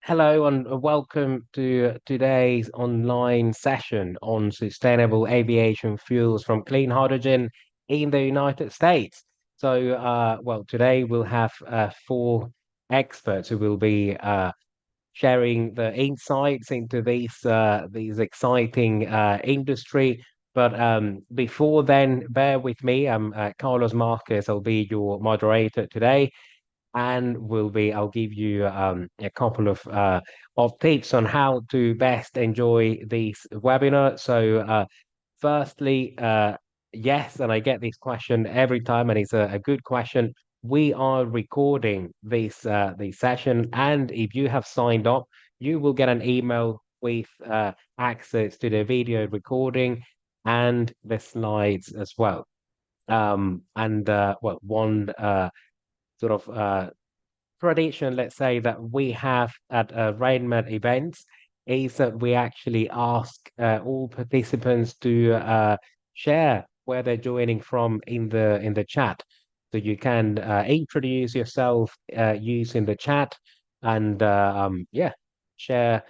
Hello and welcome to today's online session on sustainable aviation fuels from clean hydrogen in the United States. Today we'll have four experts who will be sharing the insights into these exciting industry. But before then, bear with me. I'm Carlos Marquez. I'll be your moderator today and I'll give you a couple of tips on how to best enjoy this webinar. Firstly, yes, and I get this question every time, and it's a good question. We are recording this session, and if you have signed up, you will get an email with access to the video recording and the slides as well. One sort of tradition, let's say, that we have at Rainmed events is that we actually ask all participants to share where they're joining from in the chat. So you can introduce yourself using the chat and yeah, share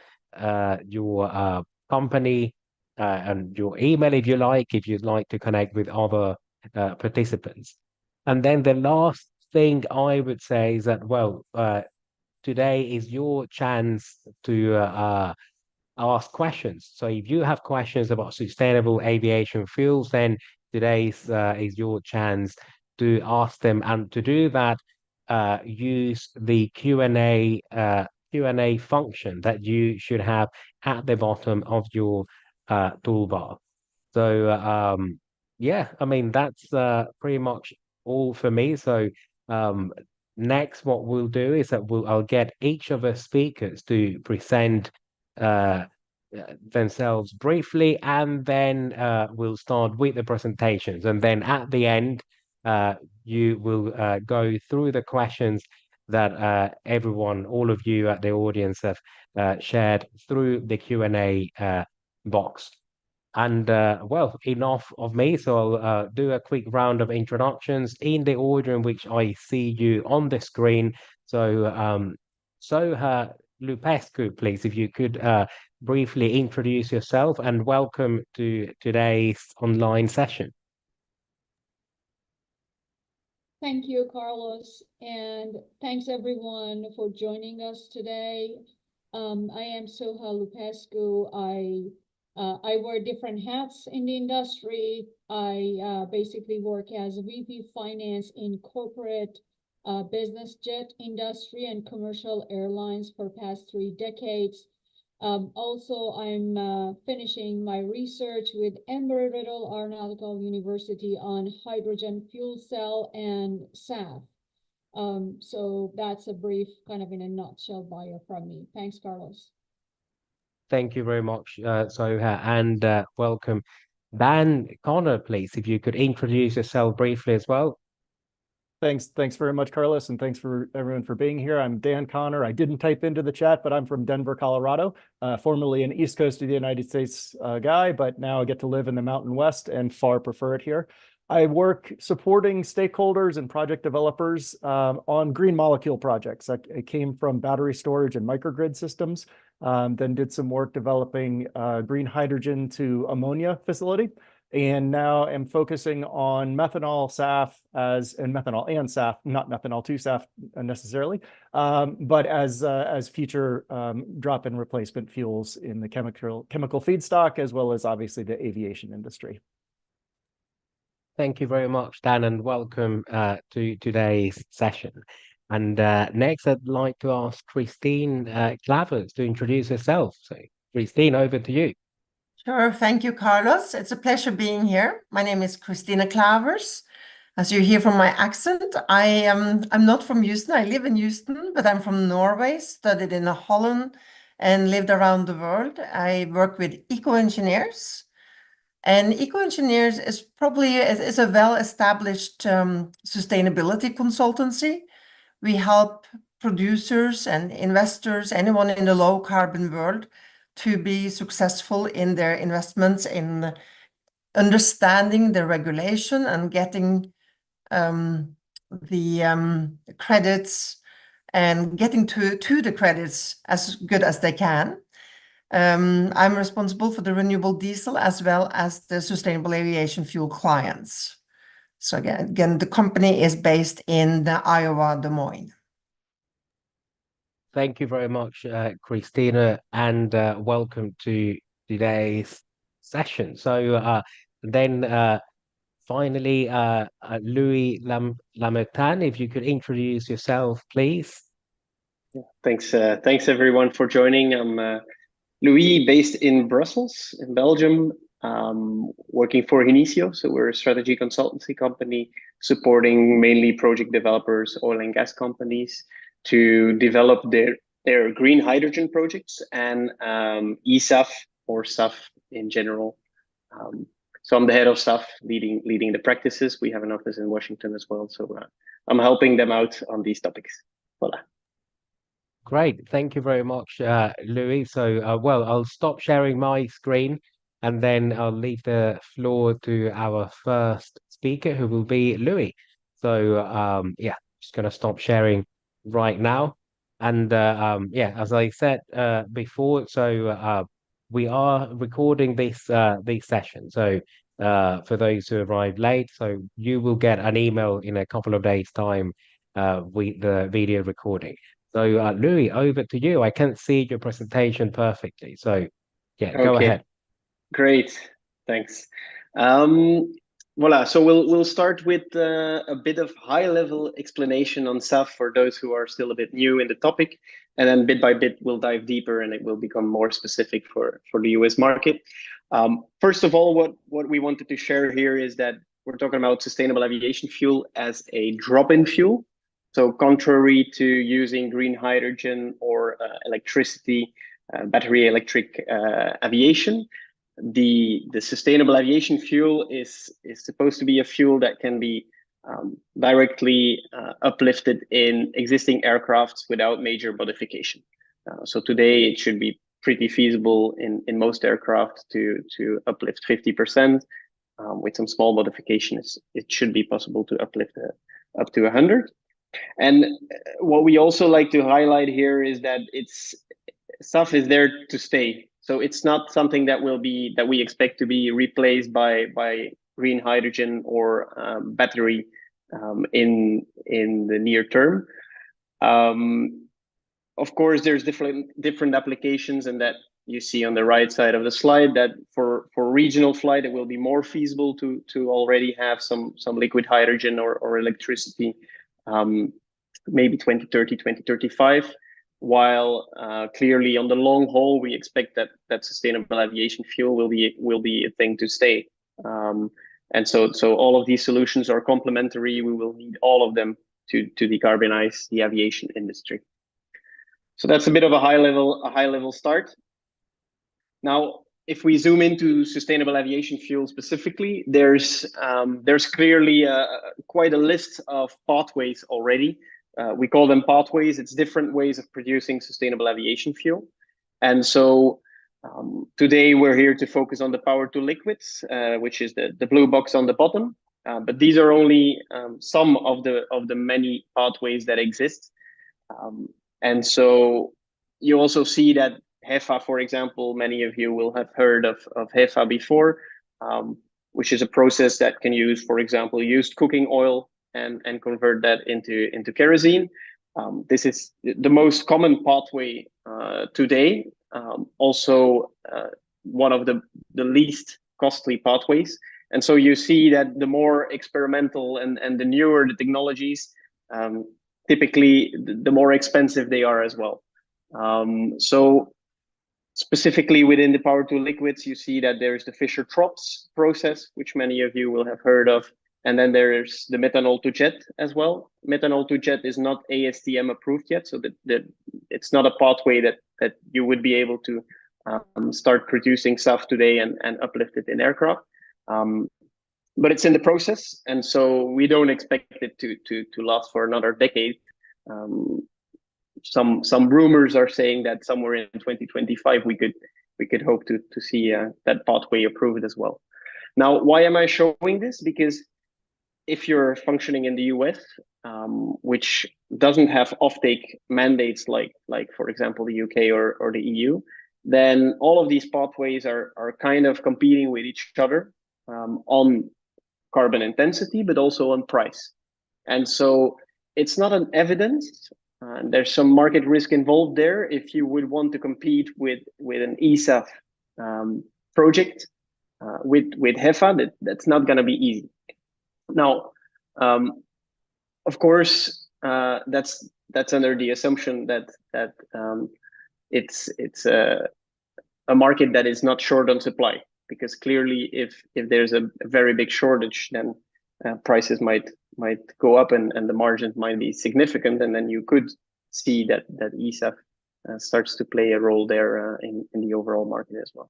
your company and your email if you'd like to connect with other participants. And then the last thing I would say is that, today is your chance to ask questions. So if you have questions about sustainable aviation fuels, then today's is your chance to ask them. And to do that, use the Q&A function that you should have at the bottom of your toolbar. So yeah, I mean that's pretty much all for me. So next, what we'll do is that I'll get each of the speakers to present uh, themselves briefly, and then we'll start with the presentations. And then at the end, you will go through the questions that all of you at the audience have shared through the Q&A box. And enough of me. So I'll do a quick round of introductions in the order in which I see you on the screen. So, Soha Lupescu, please, if you could briefly introduce yourself and welcome to today's online session. Thank you, Carlos, and thanks everyone for joining us today. I am Soha Lupescu. I wear different hats in the industry. I basically work as a VP Finance in corporate business jet industry and commercial airlines for past 3 decades. Also, I'm finishing my research with Embry-Riddle Aeronautical University on hydrogen fuel cell and SAF. So that's a brief, kind of in a nutshell, bio from me. Thanks, Carlos. Thank you very much, Soha, and welcome. Dan Connor, please, if you could introduce yourself briefly as well. Thanks very much, Carlos, and thanks for everyone for being here. I'm Dan Connor. I didn't type into the chat, but I'm from Denver, Colorado, formerly an East Coast of the United States guy, but now I get to live in the Mountain West and far prefer it here. I work supporting stakeholders and project developers on green molecule projects. I came from battery storage and microgrid systems, then did some work developing green hydrogen to ammonia facility. And now I'm focusing on methanol, SAF, and methanol and SAF, not methanol to SAF necessarily, but as future drop-in replacement fuels in the chemical feedstock, as well as obviously the aviation industry. Thank you very much, Dan, and welcome to today's session. And next, I'd like to ask Kristine Klavers to introduce herself. So, Kristine, over to you. Sure. Thank you, Carlos. It's a pleasure being here. My name is Kristine Klavers. As you hear from my accent, I'm not from Houston. I live in Houston, but I'm from Norway, studied in Holland, and lived around the world. I work with EcoEngineers. And EcoEngineers is probably is a well-established sustainability consultancy. We help producers and investors, anyone in the low-carbon world, to be successful in their investments in understanding the regulation and getting the credits and getting to the credits as good as they can. I'm responsible for the renewable diesel as well as the sustainable aviation fuel clients. So again, the company is based in the Iowa, Des Moines. Thank you very much, Christina, and welcome to today's session. So finally, Louis Lammertyn, if you could introduce yourself, please. Thanks everyone for joining. I'm Louis, based in Brussels, in Belgium, working for Hinicio. So we're a strategy consultancy company supporting mainly project developers, oil and gas companies to develop their green hydrogen projects and eSAF or SAF in general. So I'm the head of SAF, leading the practices. We have an office in Washington as well. So I'm helping them out on these topics. Voila. Great, thank you very much, Louis. So, well, I'll stop sharing my screen and then I'll leave the floor to our first speaker, who will be Louis. So, yeah, just going to stop sharing right now. And yeah, as I said before, so we are recording this session. So, for those who arrived late, so you will get an email in a couple of days' time with the video recording. So, Louis, over to you. I can't see your presentation perfectly. So, yeah, go ahead. Great, thanks. Voila, so we'll start with a bit of high-level explanation on SAF for those who are still a bit new in the topic, and then bit by bit we'll dive deeper and it will become more specific for the US market. First of all, what we wanted to share here is that we're talking about sustainable aviation fuel as a drop-in fuel. So contrary to using green hydrogen or electricity, battery electric aviation, the sustainable aviation fuel is supposed to be a fuel that can be directly uplifted in existing aircrafts without major modification. So today it should be pretty feasible in most aircraft to uplift 50%. With some small modifications, it should be possible to uplift up to 100. And what we also like to highlight here is that SAF is there to stay. So it's not something that we expect to be replaced by green hydrogen or battery in the near term. Of course, there's different applications, and that you see on the right side of the slide that for regional flight, it will be more feasible to already have some liquid hydrogen or electricity. Maybe 2030, 2035, while clearly on the long haul, we expect that sustainable aviation fuel will be a thing to stay. And so all of these solutions are complementary. We will need all of them to decarbonize the aviation industry. So that's a bit of a high level start. Now, if we zoom into sustainable aviation fuel specifically, there's clearly quite a list of pathways already. We call them pathways. It's different ways of producing sustainable aviation fuel. And so today we're here to focus on the power to liquids, which is the blue box on the bottom. But these are only some of the many pathways that exist. And so you also see that HEFA, for example, many of you will have heard of HEFA before, which is a process that can use, for example, used cooking oil and convert that into kerosene. This is the most common pathway today, also one of the least costly pathways. And so you see that the more experimental and the newer the technologies, typically the more expensive they are as well. So specifically within the power to liquids, you see that there's the Fischer-Tropsch process, which many of you will have heard of. And then there's the methanol to jet as well. Methanol to jet is not ASTM approved yet, so that it's not a pathway that you would be able to start producing SAF today and uplift it in aircraft. But it's in the process, and so we don't expect it to last for another decade. Some rumors are saying that somewhere in 2025 we could hope to see that pathway approved as well. Now, why am I showing this? Because if you're functioning in the US, which doesn't have offtake mandates like for example the UK or the EU, then all of these pathways are kind of competing with each other on carbon intensity, but also on price. And so it's not an evidence. There's some market risk involved there. If you would want to compete with an ESAF project with HEFA, that's not going to be easy. Now, of course, that's under the assumption that it's a market that is not short on supply, because clearly, if there's a very big shortage, then prices might go up and the margins might be significant, and then you could see that ESAF starts to play a role there in the overall market as well.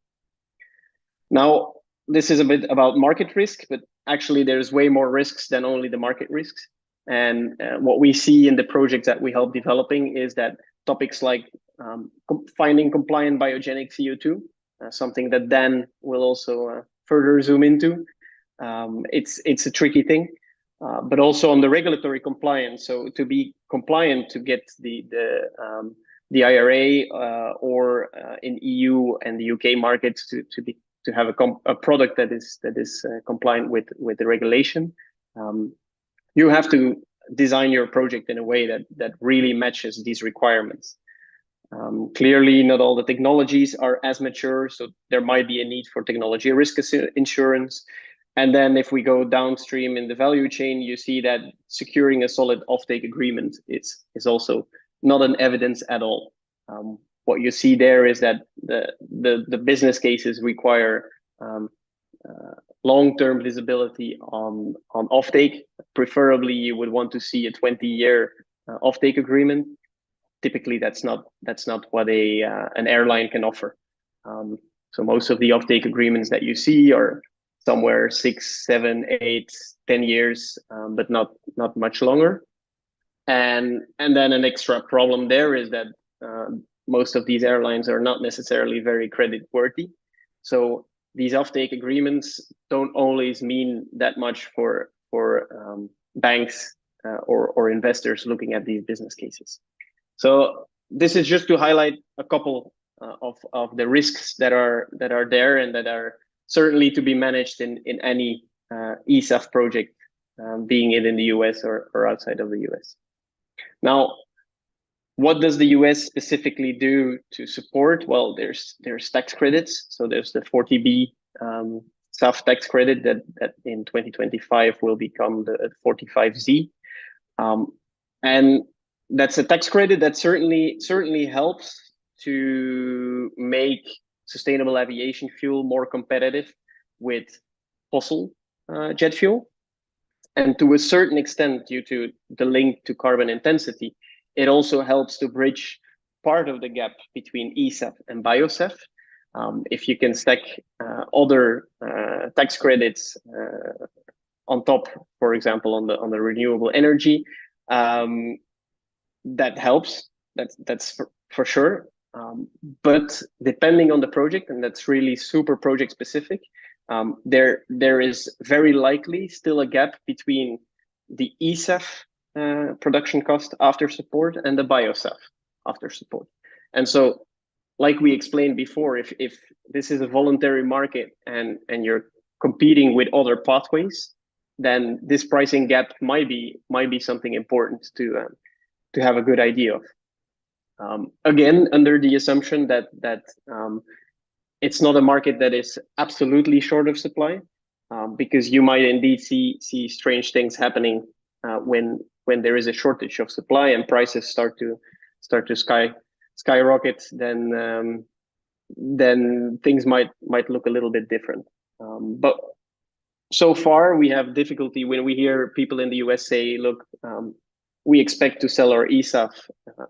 Now, this is a bit about market risk, but actually there's way more risks than only the market risks. And what we see in the projects that we help developing is that topics like finding compliant biogenic CO2, something that Dan will also further zoom into. It's a tricky thing, but also on the regulatory compliance. So to be compliant to get the IRA or in EU and the UK markets to have a product that is compliant with the regulation, you have to design your project in a way that really matches these requirements. Clearly, not all the technologies are as mature, so there might be a need for technology risk insurance. And then if we go downstream in the value chain, you see that securing a solid offtake agreement is also not an evidence at all. What you see there is that the business cases require long-term visibility on offtake. Preferably, you would want to see a 20-year offtake agreement. Typically, that's not what an airline can offer. So most of the offtake agreements that you see are somewhere 6, 7, 8, 10 years, but not much longer. And then an extra problem there is that most of these airlines are not necessarily very credit worthy. So these offtake agreements don't always mean that much for banks or investors looking at these business cases. So this is just to highlight a couple of the risks that are there and that are certainly to be managed in any ESAF project, being it in the US or outside of the US. Now, what does the US specifically do to support? Well, there's tax credits. So there's the 40B SAF tax credit that in 2025 will become the 45Z. And that's a tax credit that certainly helps to make sustainable aviation fuel more competitive with fossil jet fuel. And to a certain extent, due to the link to carbon intensity, it also helps to bridge part of the gap between ESAF and BioSAF. If you can stack other tax credits on top, for example, on the renewable energy, that helps. That's for sure. But depending on the project, and that's really super project specific, there is very likely still a gap between the ESAF production cost after support and the BioSAF after support. And so, like we explained before, if this is a voluntary market and you're competing with other pathways, then this pricing gap might be something important to have a good idea of. Again, under the assumption that it's not a market that is absolutely short of supply, because you might indeed see strange things happening when there is a shortage of supply and prices start to skyrocket. Then things might look a little bit different. But so far, we have difficulty when we hear people in the US say, "Look, we expect to sell our ESAF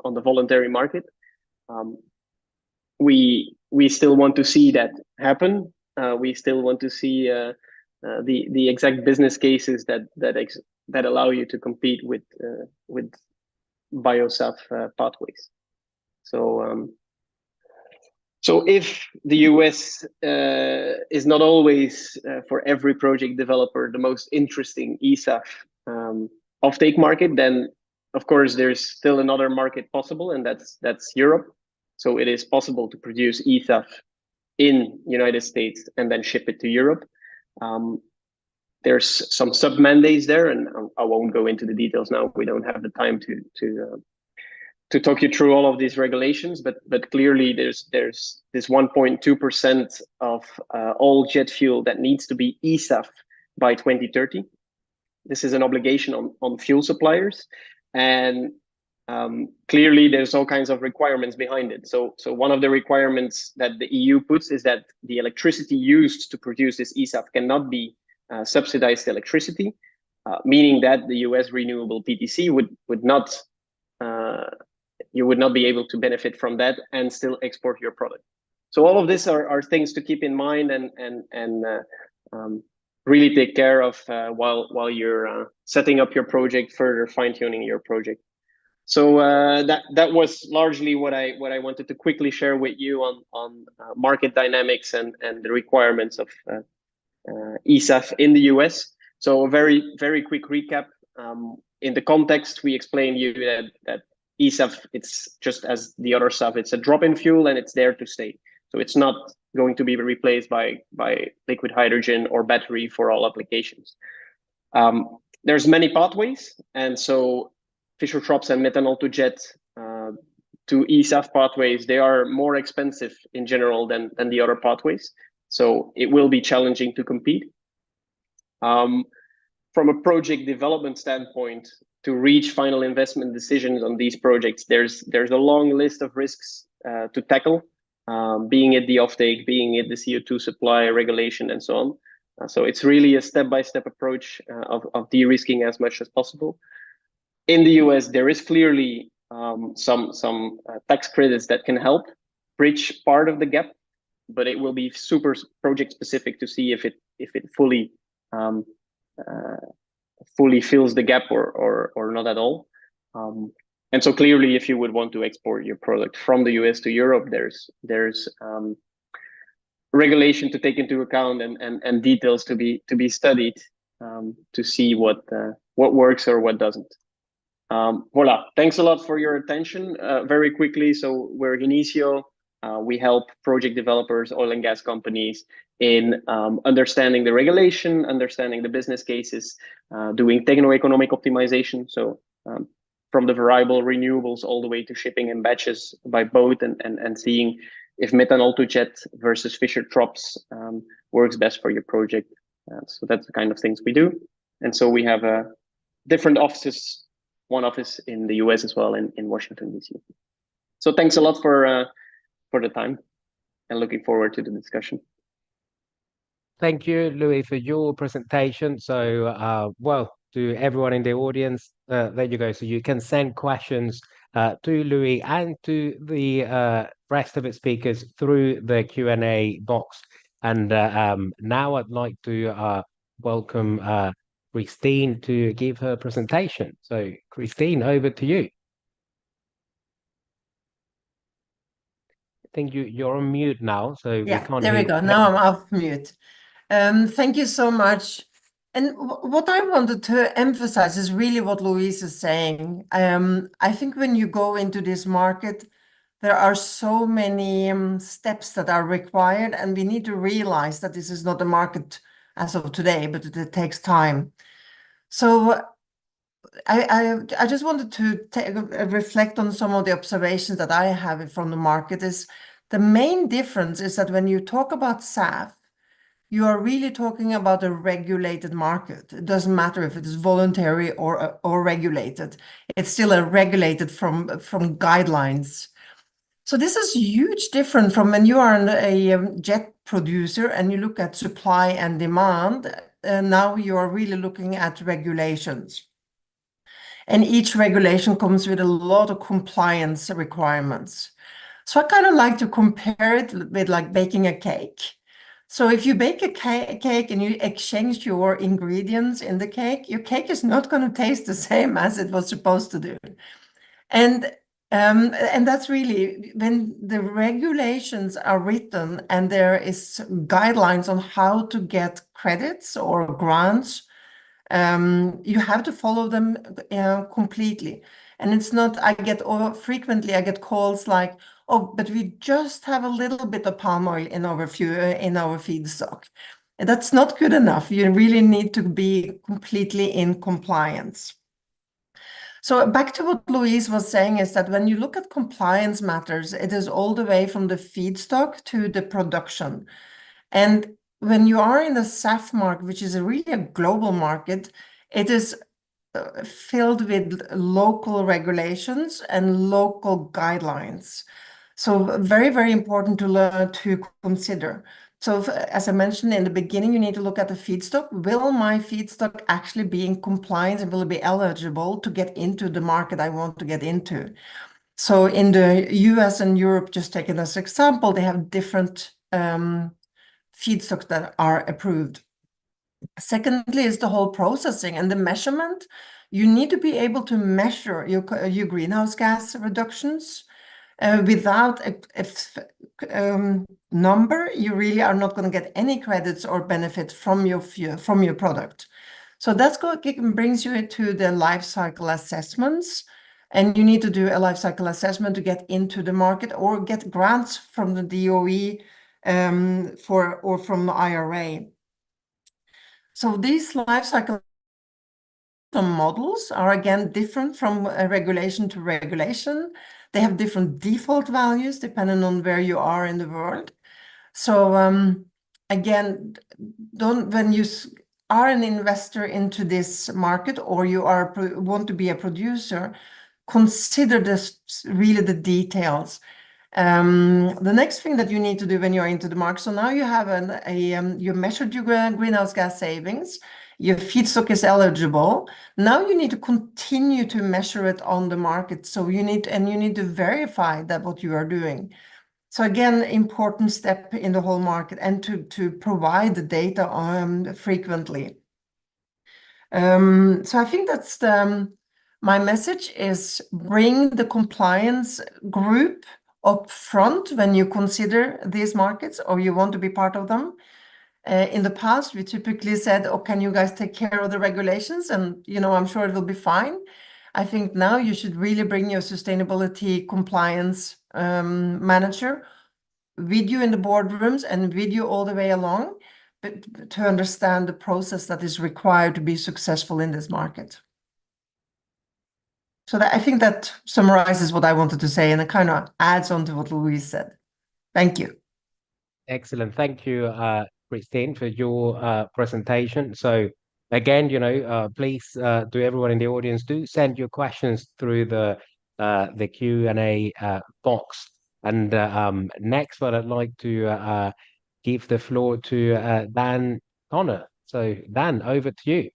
on the voluntary market." We still want to see that happen. We still want to see the exact business cases that allow you to compete with BioSAF pathways. So if the US is not always for every project developer the most interesting eSAF offtake market, then of course there's still another market possible, and that's Europe. So it is possible to produce eSAF in United States and then ship it to Europe. There's some sub-mandates there, and I won't go into the details now. We don't have the time to talk you through all of these regulations, but clearly there's this 1.2% of all jet fuel that needs to be eSAF by 2030. This is an obligation on fuel suppliers, and clearly there's all kinds of requirements behind it. So one of the requirements that the EU puts is that the electricity used to produce this eSAF cannot be subsidized electricity, meaning that the US renewable PTC would not you would not be able to benefit from that and still export your product. So all of this are things to keep in mind and really take care of while you're setting up your project, further fine-tuning your project. So that was largely what I wanted to quickly share with you on market dynamics and the requirements of eSAF in the US. So a very quick recap. In the context, we explained you that eSAF, it's just as the other stuff, it's a drop-in fuel and it's there to stay. So it's not going to be replaced by liquid hydrogen or battery for all applications. There's many pathways, and so Fischer-Tropsch and methanol to jet to eSAF pathways, they are more expensive in general than the other pathways. So it will be challenging to compete. From a project development standpoint, to reach final investment decisions on these projects, there's a long list of risks to tackle, being it the offtake, being it the CO2 supply regulation, and so on. So it's really a step-by-step approach of de-risking as much as possible. In the US, there is clearly some tax credits that can help bridge part of the gap, but it will be super project specific to see if it fully fills the gap or not at all. And so clearly, if you would want to export your product from the US to Europe, there's regulation to take into account and details to be studied to see what works or what doesn't. Voila, thanks a lot for your attention. Very quickly, so we're Hinicio. We help project developers, oil and gas companies in understanding the regulation, understanding the business cases, doing techno-economic optimization. So from the variable renewables all the way to shipping in batches by boat and seeing if methanol to jet versus Fischer-Tropsch works best for your project. So that's the kind of things we do. And so we have different offices, one office in the US as well in Washington, DC. So thanks a lot for the time and looking forward to the discussion. Thank you, Louis, for your presentation. So, well, to everyone in the audience, there you go. So you can send questions to Louis and to the rest of its speakers through the Q&A box. And now I'd like to welcome Kristine to give her presentation. So, Kristine, over to you. I think you're on mute now, so Yeah, we can't there hear we go. you. Now I'm off mute. Thank you so much. And what I wanted to emphasize is really what Louise is saying. I think when you go into this market, there are so many steps that are required, and we need to realize that this is not a market as of today, but it takes time. So I just wanted to reflect on some of the observations that I have from the market. Is the main difference is that when you talk about SAF, you are really talking about a regulated market. It doesn't matter if it is voluntary or regulated. It's still a regulated from guidelines. So this is huge different from when you are a jet producer and you look at supply and demand. And now you are really looking at regulations. And each regulation comes with a lot of compliance requirements. So I kind of like to compare it with like baking a cake. So if you bake a cake and you exchange your ingredients in the cake, your cake is not going to taste the same as it was supposed to do. And And that's really when the regulations are written and there is guidelines on how to get credits or grants, you have to follow them completely. And it's not, frequently I get calls like, oh, but we just have a little bit of palm oil in our feedstock. And that's not good enough. You really need to be completely in compliance. So back to what Louise was saying is that when you look at compliance matters, it is all the way from the feedstock to the production. And when you are in the SAF market, which is really a global market, it is filled with local regulations and local guidelines. So very, very important to learn to consider. So as I mentioned in the beginning, you need to look at the feedstock. Will my feedstock actually be in compliance and will it be eligible to get into the market I want to get into? So in the US and Europe, just taking as example, they have different feedstocks that are approved. Secondly is the whole processing and the measurement. You need to be able to measure your greenhouse gas reductions. Without a number, you really are not going to get any credits or benefit from your product. So that's brings you to the life cycle assessments, and you need to do a life cycle assessment to get into the market or get grants from the DOE or from the IRA. So these life cycle models are again different from regulation to regulation. They have different default values depending on where you are in the world. So again, when you are an investor into this market or you want to be a producer, consider this really the details. The next thing that you need to do when you're into the market, so now you have you measured your greenhouse gas savings, your feedstock is eligible. Now you need to continue to measure it on the market. So you need to verify that what you are doing. So again, important step in the whole market and to provide the data frequently. So I think that's my message is bring the compliance group up front when you consider these markets or you want to be part of them. In the past, we typically said, oh, can you guys take care of the regulations? And, I'm sure it will be fine. I think now you should really bring your sustainability compliance manager with you in the boardrooms and with you all the way along, but to understand the process that is required to be successful in this market. So I think that summarizes what I wanted to say, and it kind of adds on to what Louise said. Thank you. Excellent. Thank you, Kristine, for your presentation. So again, please, to everyone in the audience, do send your questions through the Q&A box. And next, what I'd like to give the floor to Dan Connor. So Dan, over to you.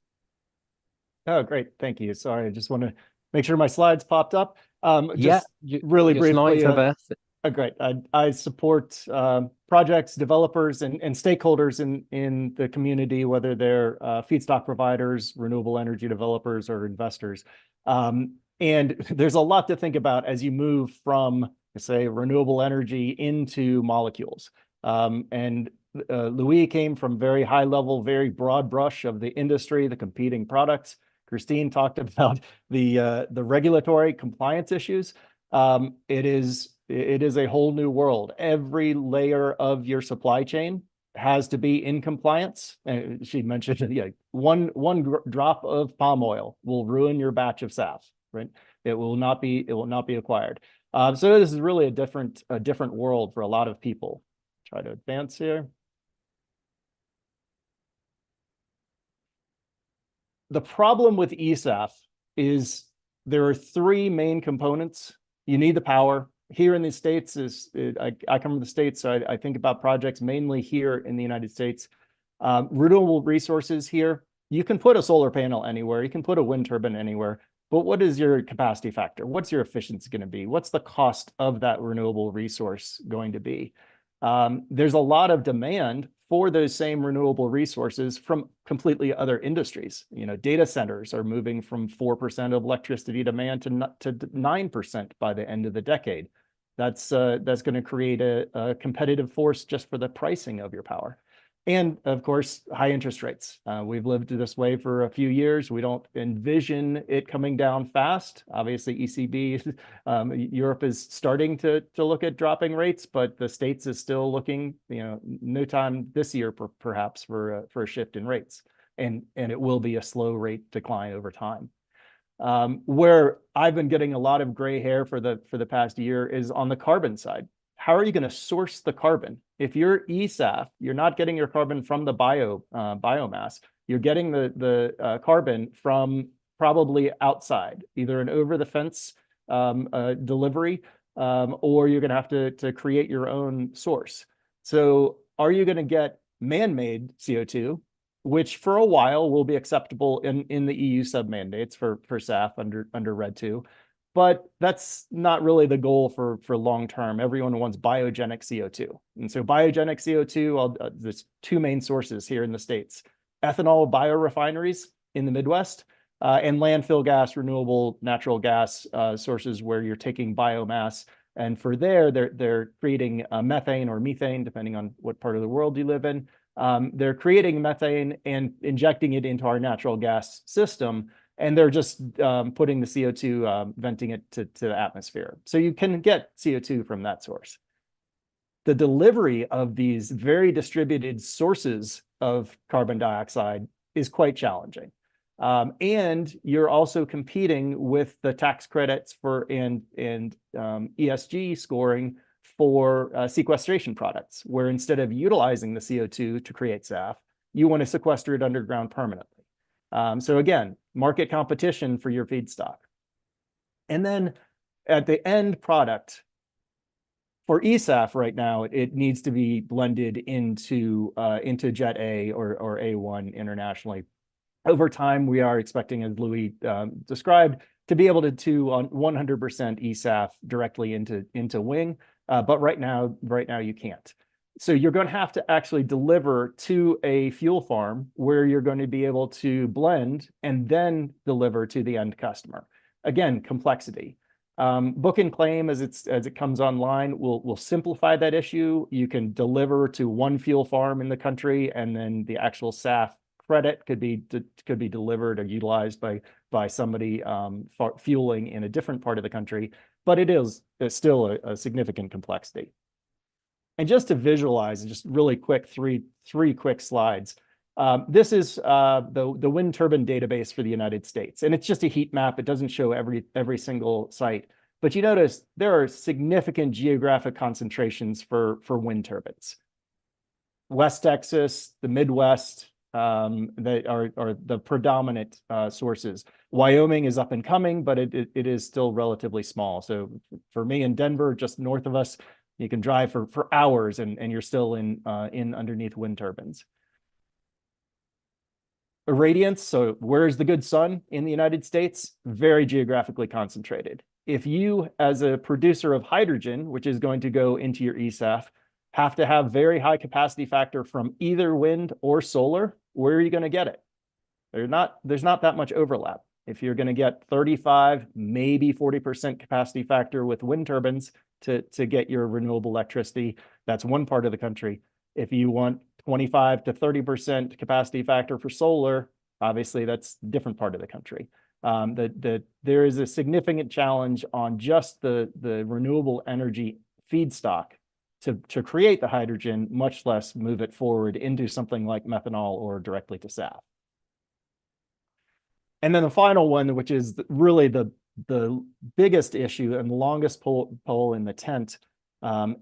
Oh, great. Thank you. Sorry, I just want to make sure my slides popped up. Yeah, really briefly. Great. I support projects, developers, and stakeholders in the community, whether they're feedstock providers, renewable energy developers, or investors. And there's a lot to think about as you move from, say, renewable energy into molecules. And Louis came from very high level, very broad brush of the industry, the competing products. Kristine talked about the regulatory compliance issues. It is a whole new world. Every layer of your supply chain has to be in compliance. And she mentioned, one drop of palm oil will ruin your batch of SAF, right? It will not be acquired. So this is really a different world for a lot of people. Try to advance here. The problem with eSAF is there are three main components. You need the power. Here in the States, I come from the States, so I think about projects mainly here in the United States. Renewable resources here, you can put a solar panel anywhere, you can put a wind turbine anywhere, but what is your capacity factor? What's your efficiency going to be? What's the cost of that renewable resource going to be? There's a lot of demand for those same renewable resources from completely other industries. You know, data centers are moving from 4% of electricity demand to 9% by the end of the decade. That's going to create a competitive force just for the pricing of your power. And of course, high interest rates. We've lived this way for a few years. We don't envision it coming down fast. Obviously, ECB, Europe is starting to look at dropping rates, but the States is still looking, you know, no time this year perhaps for a shift in rates. And it will be a slow rate decline over time. Where I've been getting a lot of gray hair for the past year is on the carbon side. How are you going to source the carbon? If you're ESAF, you're not getting your carbon from the biomass. You're getting the carbon from probably outside, either an over-the-fence delivery, or you're going to have to create your own source. So are you going to get man-made CO2, which for a while will be acceptable in the EU sub-mandates for SAF under RED II? But that's not really the goal for long term. Everyone wants biogenic CO2. And so biogenic CO2, there's two main sources here in the States: ethanol biorefineries in the Midwest, and landfill gas, renewable natural gas sources where you're taking biomass. And for they're creating methane or methane, depending on what part of the world you live in. They're creating methane and injecting it into our natural gas system. And they're just putting the CO2, venting it to the atmosphere. So you can get CO2 from that source. The delivery of these very distributed sources of carbon dioxide is quite challenging. And you're also competing with the tax credits and ESG scoring for sequestration products, where instead of utilizing the CO2 to create SAF, you want to sequester it underground permanently. So again, market competition for your feedstock. And then at the end product, for ESAF right now, it needs to be blended into Jet A or A1 internationally. Over time, we are expecting, as Louis described, to be able to on 100% ESAF directly into wing, but right now you can't. So you're going to have to actually deliver to a fuel farm where you're going to be able to blend and then deliver to the end customer. Again, complexity. Book and claim as it comes online will simplify that issue. You can deliver to one fuel farm in the country, and then the actual SAF credit could be delivered or utilized by somebody fueling in a different part of the country. But it's still a significant complexity. And just to visualize, just really quick, three quick slides. This is the wind turbine database for the United States, and it's just a heat map. It doesn't show every single site, but you notice there are significant geographic concentrations for wind turbines. West Texas, the Midwest, that are the predominant sources. Wyoming is up and coming, but it is still relatively small. So for me in Denver, just north of us, you can drive for hours and you're still in underneath wind turbines. Irradiance, so where's the good sun in the United States? Very geographically concentrated. If you, as a producer of hydrogen, which is going to go into your ESAF, have to have very high capacity factor from either wind or solar, where are you going to get it? There's not that much overlap. If you're going to get 35, maybe 40% capacity factor with wind turbines to get your renewable electricity, that's one part of the country. If you want 25 to 30% capacity factor for solar, obviously that's a different part of the country. There is a significant challenge on just the renewable energy feedstock to create the hydrogen, much less move it forward into something like methanol or directly to SAF. And then the final one, which is really the biggest issue and the longest pole in the tent,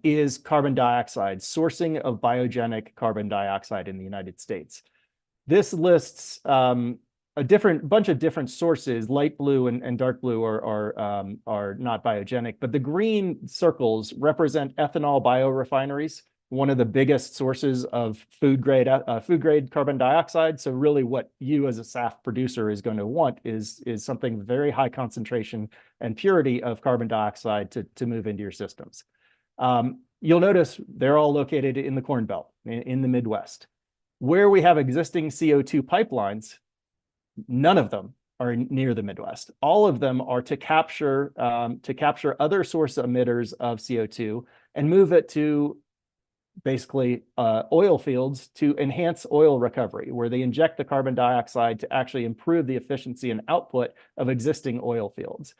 is carbon dioxide, sourcing of biogenic carbon dioxide in the United States. This lists a bunch of different sources. Light blue and dark blue are not biogenic, but the green circles represent ethanol biorefineries, one of the biggest sources of food grade carbon dioxide. So really what you as a SAF producer is going to want is something very high concentration and purity of carbon dioxide to move into your systems. You'll notice they're all located in the Corn Belt, in the Midwest. Where we have existing CO2 pipelines, none of them are near the Midwest. All of them are to capture other source emitters of CO2 and move it to basically oil fields to enhance oil recovery, where they inject the carbon dioxide to actually improve the efficiency and output of existing oil fields.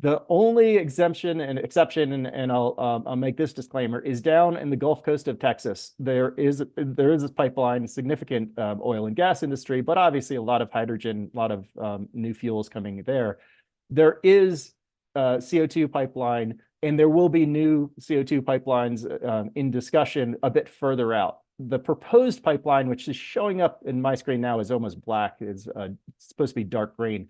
The only exemption and exception, and I'll make this disclaimer, is down in the Gulf Coast of Texas. There is this pipeline, significant oil and gas industry, but obviously a lot of hydrogen, a lot of new fuels coming there. There is a CO2 pipeline, and there will be new CO2 pipelines in discussion a bit further out. The proposed pipeline, which is showing up in my screen now, is almost black. It's supposed to be dark green.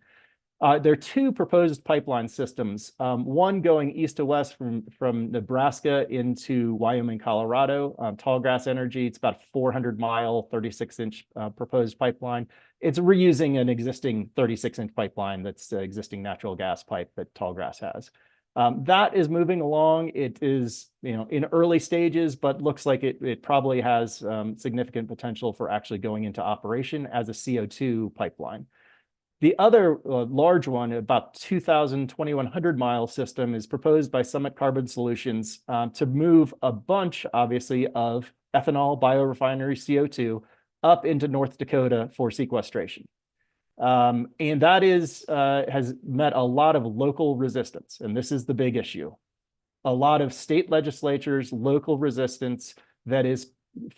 There are two proposed pipeline systems, one going east to west from Nebraska into Wyoming, Colorado, Tallgrass Energy. It's about a 400-mile, 36-inch proposed pipeline. It's reusing an existing 36-inch pipeline that's existing natural gas pipe that Tallgrass has. That is moving along. It is, in early stages, but looks like it probably has significant potential for actually going into operation as a CO2 pipeline. The other large one, about 2,100-mile system, is proposed by Summit Carbon Solutions to move a bunch, obviously, of ethanol biorefinery CO2 up into North Dakota for sequestration. And that has met a lot of local resistance, and this is the big issue. A lot of state legislatures, local resistance that is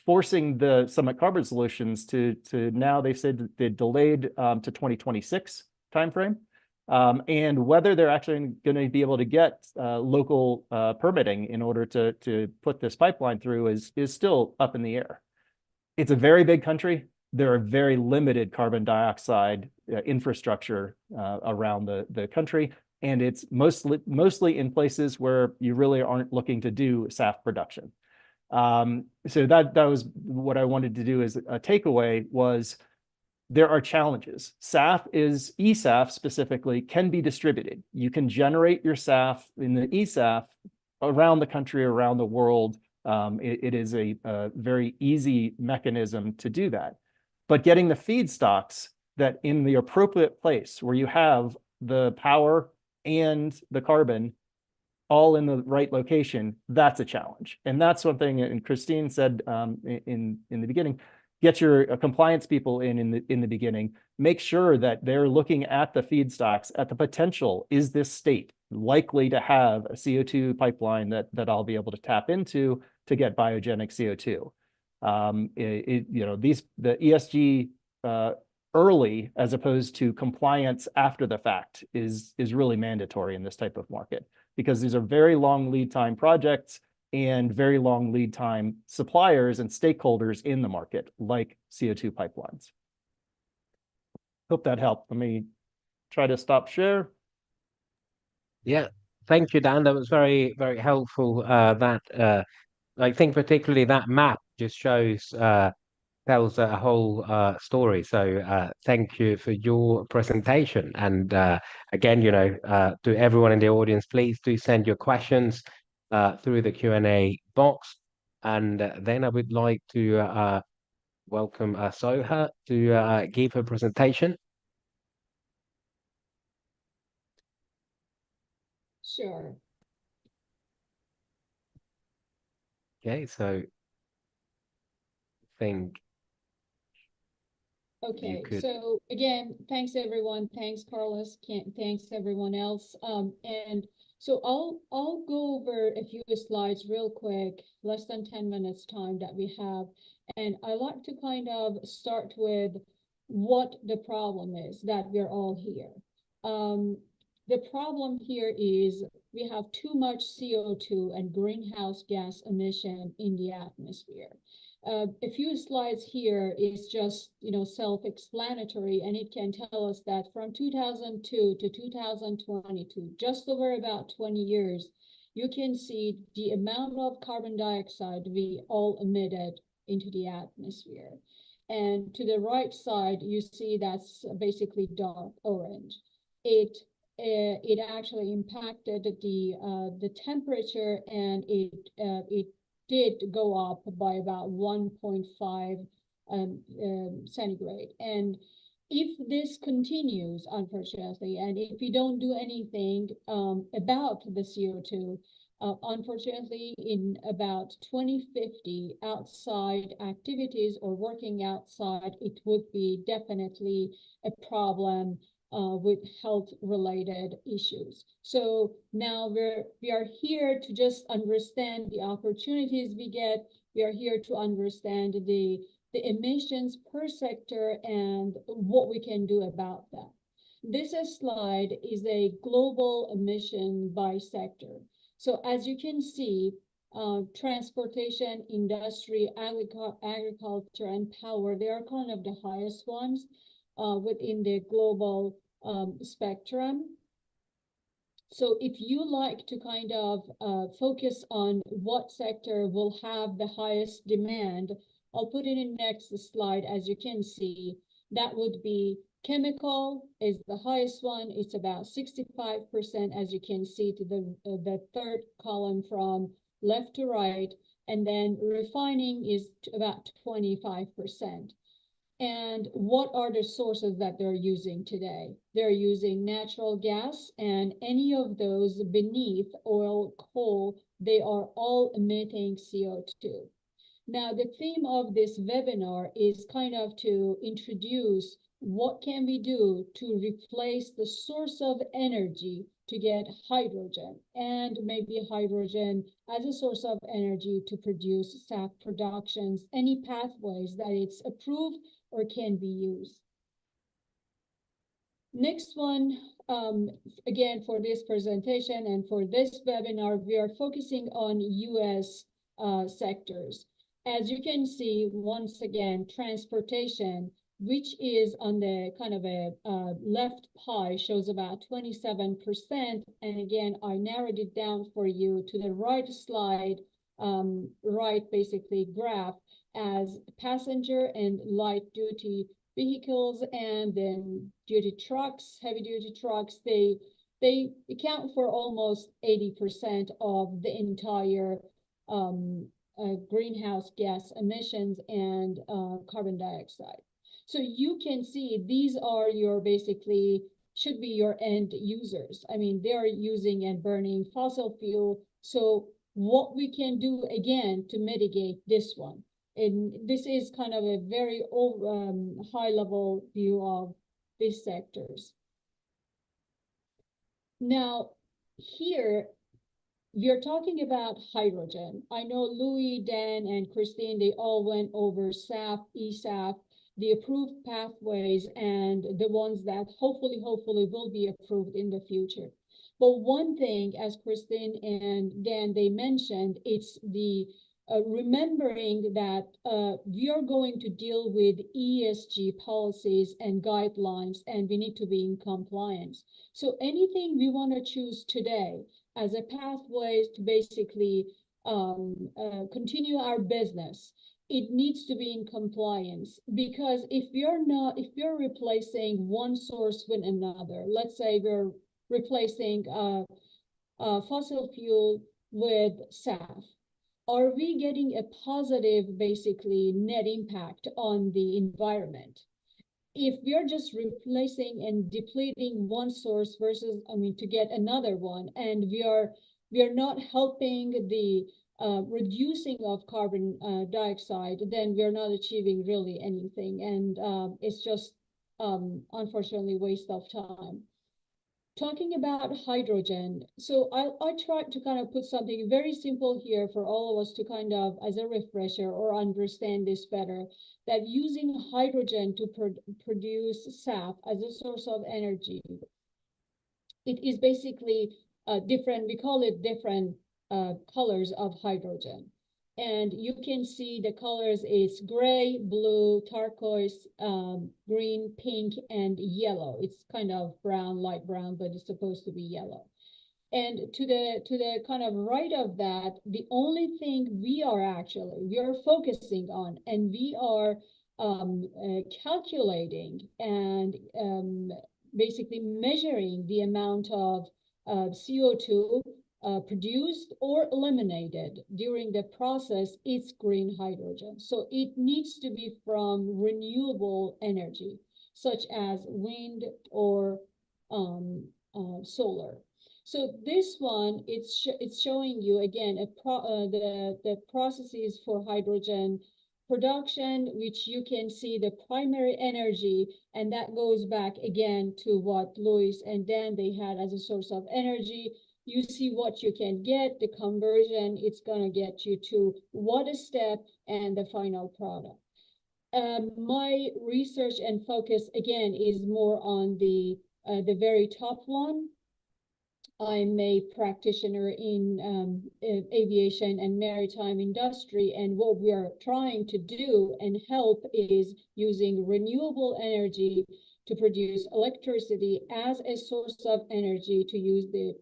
forcing the Summit Carbon Solutions to now, they've said they delayed to 2026 timeframe, and whether they're actually going to be able to get local permitting in order to put this pipeline through is still up in the air. It's a very big country. There are very limited carbon dioxide infrastructure around the country, and it's mostly in places where you really aren't looking to do SAF production. So that was what I wanted to do as a takeaway was there are challenges. eSAF specifically can be distributed. You can generate your SAF in the eSAF around the country, around the world. It is a very easy mechanism to do that. But getting the feedstocks that in the appropriate place where you have the power and the carbon all in the right location, that's a challenge. And that's one thing, and Kristine said in the beginning, get your compliance people in the beginning, make sure that they're looking at the feedstocks, at the potential. Is this state likely to have a CO2 pipeline that I'll be able to tap into to get biogenic CO2? The ESG early as opposed to compliance after the fact is really mandatory in this type of market, because these are very long lead time projects and very long lead time suppliers and stakeholders in the market, like CO2 pipelines. Hope that helped. Let me try to stop share. Yeah, thank you, Dan. That was very, very helpful. I think particularly that map just shows tells a whole story. So thank you for your presentation. And again, to everyone in the audience, please do send your questions through the Q&A box. And then I would like to welcome Soha to give her presentation. Sure. Okay, so think. Okay, could- so again, thanks everyone. Thanks, Carlos. Thanks everyone else. And so I'll go over a few slides real quick, less than 10 minutes time that we have. And I like to kind of start with what the problem is that we're all here. The problem here is we have too much CO2 and greenhouse gas emission in the atmosphere. A few slides here is just, self-explanatory, and it can tell us that from 2002 to 2022, just over about 20 years, you can see the amount of carbon dioxide we all emitted into the atmosphere. And to the right side, you see that's basically dark orange. It it actually impacted the temperature, and it did go up by about 1.5 centigrade. And if this continues, unfortunately, and if we don't do anything about the CO2, unfortunately, in about 2050, outside activities or working outside, it would be definitely a problem with health-related issues. So now we are here to just understand the opportunities we get. We are here to understand the emissions per sector and what we can do about that. This slide is a global emission by sector. So as you can see, transportation, industry, agriculture, and power, they are kind of the highest ones within the global spectrum. So if you like to kind of focus on what sector will have the highest demand, I'll put it in next slide. As you can see, that would be chemical is the highest one. It's about 65%, as you can see to the third column from left to right. And then refining is about 25%. And what are the sources that they're using today? They're using natural gas, and any of those beneath oil, coal, they are all emitting CO2. Now, the theme of this webinar is kind of to introduce what can we do to replace the source of energy to get hydrogen, and maybe hydrogen as a source of energy to produce SAF productions, any pathways that it's approved or can be used. Next one, again, for this presentation and for this webinar, we are focusing on US sectors. As you can see, once again, transportation, which is on the kind of a left pie, shows about 27%. And again, I narrowed it down for you to the right slide, right basically graph, as passenger and light duty vehicles, and then duty trucks, heavy duty trucks, they account for almost 80% of the entire greenhouse gas emissions and carbon dioxide. So you can see these are your basically should be your end users. I mean, they are using and burning fossil fuel. So what we can do again to mitigate this one. And this is kind of a very high level view of these sectors. Now, here, we're talking about hydrogen. I know Louis, Dan, and Kristine, they all went over SAF, eSAF, the approved pathways, and the ones that hopefully will be approved in the future. But one thing, as Kristine and Dan, they mentioned, it's the remembering that we are going to deal with ESG policies and guidelines, and we need to be in compliance. So anything we want to choose today as a pathway to basically continue our business, it needs to be in compliance, because if you're replacing one source with another, let's say we're replacing fossil fuel with SAF, are we getting a positive, basically, net impact on the environment? If we are just replacing and depleting one source versus, to get another one, and we are not helping the reducing of carbon dioxide, then we are not achieving really anything, and it's just unfortunately waste of time. Talking about hydrogen, so I tried to kind of put something very simple here for all of us to kind of, as a refresher or understand this better, that using hydrogen to produce SAF as a source of energy, it is basically different, we call it different colors of hydrogen. And you can see the colors is gray, blue, turquoise, green, pink, and yellow. It's kind of brown, light brown, but it's supposed to be yellow. And to the kind of right of that, the only thing we are focusing on, and we are calculating and basically measuring the amount of CO2 produced or eliminated during the process, it's green hydrogen. So it needs to be from renewable energy, such as wind or solar. So this one, it's showing you again the processes for hydrogen production, which you can see the primary energy, and that goes back again to what Luis and Dan they had as a source of energy. You see what you can get, the conversion, it's gonna get you to what a step and the final product. My research and focus again is more on the very top one. I'm a practitioner in aviation and maritime industry, and what we are trying to do and help is using renewable energy to produce electricity as a source of energy to use the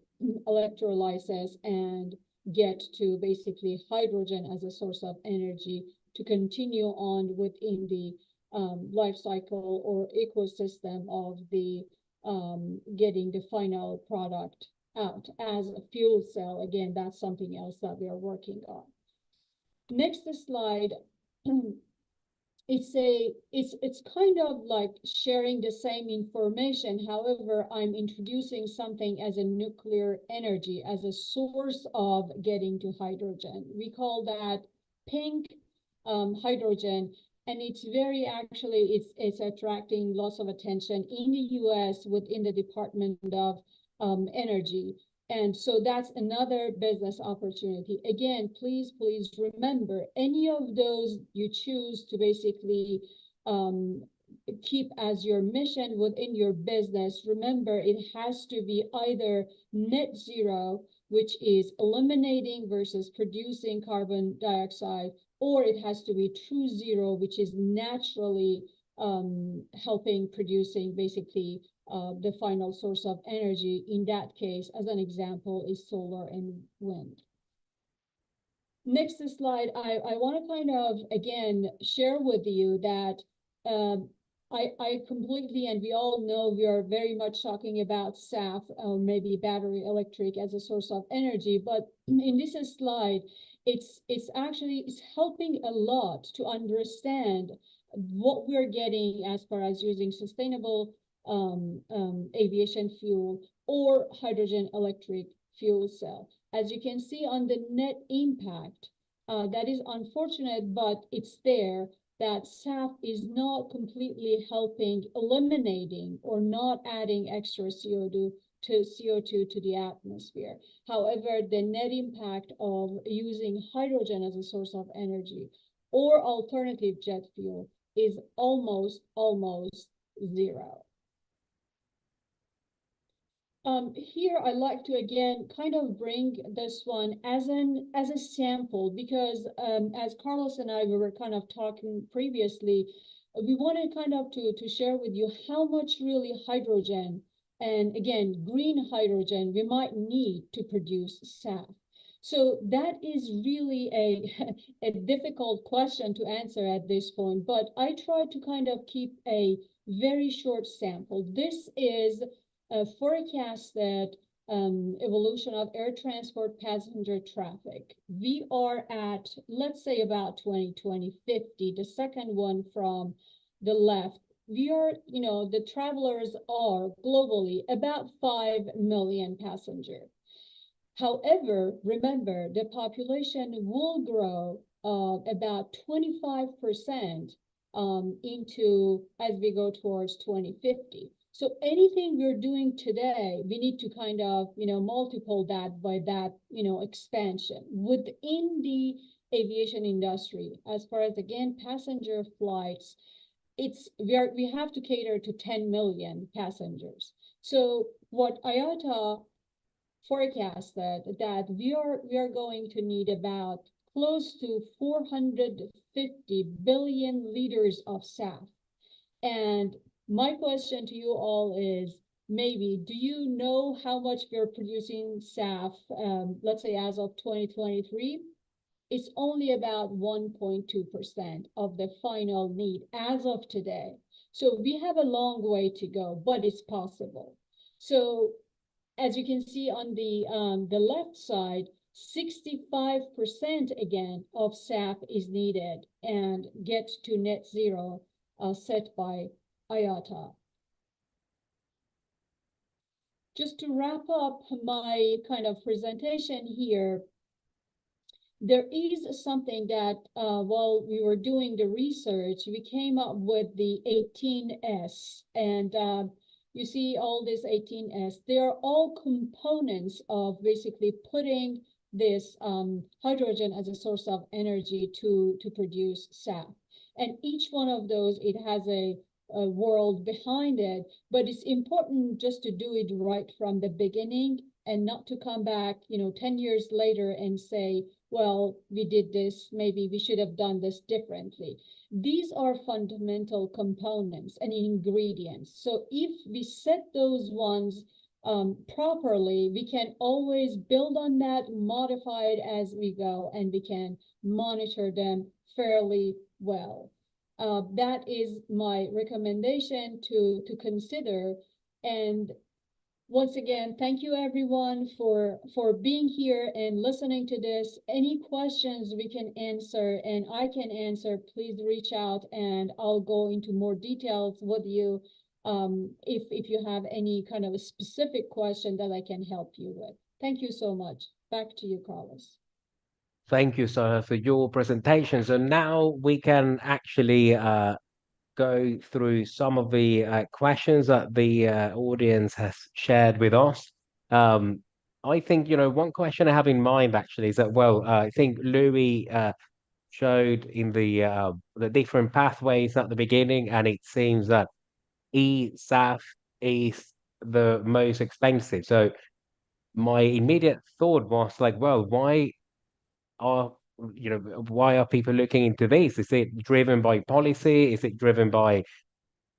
electrolysis and get to basically hydrogen as a source of energy to continue on within the life cycle or ecosystem of the getting the final product out as a fuel cell. Again, that's something else that we are working on. Next slide. It's kind of like sharing the same information. However, I'm introducing something as a nuclear energy as a source of getting to hydrogen. We call that pink hydrogen, and it's very actually it's attracting lots of attention in the US within the Department of Energy. And so that's another business opportunity. Again, please remember, any of those you choose to basically keep as your mission within your business, remember it has to be either net zero, which is eliminating versus producing carbon dioxide, or it has to be true zero, which is naturally helping producing basically the final source of energy. In that case, as an example, is solar and wind. Next slide, I want to kind of, again, share with you that I completely, and we all know we are very much talking about SAF, or maybe battery electric as a source of energy, but in this slide, it's helping a lot to understand what we're getting as far as using sustainable aviation fuel or hydrogen electric fuel cell. As you can see on the net impact, that is unfortunate, but it's there, that SAF is not completely helping eliminating or not adding extra CO2 to the atmosphere. However, the net impact of using hydrogen as a source of energy or alternative jet fuel is almost zero. Here I like to again kind of bring this one as a sample, because as Carlos and I were kind of talking previously, we wanted kind of to share with you how much really hydrogen, and again green hydrogen, we might need to produce SAF. So that is really a difficult question to answer at this point, but I try to kind of keep a very short sample. This is a forecasted evolution of air transport passenger traffic. We are at, let's say, about 2050, the second one from the left. We are, the travelers are globally about 5 million passengers. However, remember, the population will grow about 25% into as we go towards 2050. So anything we're doing today, we need to kind of, multiple that by that, expansion within the aviation industry. As far as, again, passenger flights, we have to cater to 10 million passengers. So what IATA forecasted that we are going to need about close to 450 billion liters of SAF. And my question to you all is, maybe, do you know how much we're producing SAF, let's say as of 2023? It's only about 1.2% of the final need as of today. So we have a long way to go, but it's possible. So as you can see on the left side, 65% again of SAF is needed and get to net zero set by IATA. Just to wrap up my kind of presentation here, there is something that while we were doing the research, we came up with the 18S. And you see all these 18S, they are all components of basically putting this hydrogen as a source of energy to produce SAF. And each one of those, it has a world behind it, but it's important just to do it right from the beginning and not to come back, 10 years later and say, well, we did this, maybe we should have done this differently. These are fundamental components and ingredients. So if we set those ones properly, we can always build on that, modify it as we go, and we can monitor them fairly well. That is my recommendation to consider. And once again, thank you everyone for being here and listening to this. Any questions we can answer and I can answer, please reach out and I'll go into more details with you if you have any kind of a specific question that I can help you with. Thank you so much. Back to you, Carlos. Thank you, Soha, for your presentation. So now we can actually go through some of the questions that the audience has shared with us. I think, one question I have in mind actually is that, well, I think Louis showed in the different pathways at the beginning, and it seems that eSAF is the most expensive. So my immediate thought was like, well, why are people looking into this? Is it driven by policy? Is it driven by,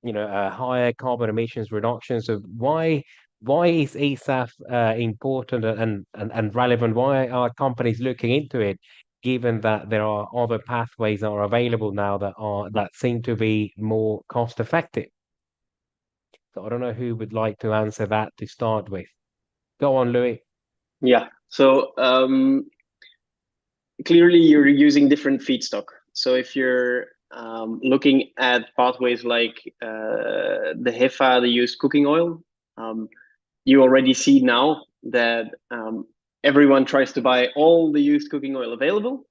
higher carbon emissions reduction? So why is eSAF important and relevant? Why are companies looking into it, given that there are other pathways that are available now that seem to be more cost effective? So I don't know who would like to answer that to start with. Go on, Louis. Yeah. So clearly you're using different feedstock. So if you're looking at pathways like the HEFA, the used cooking oil, you already see now that everyone tries to buy all the used cooking oil available.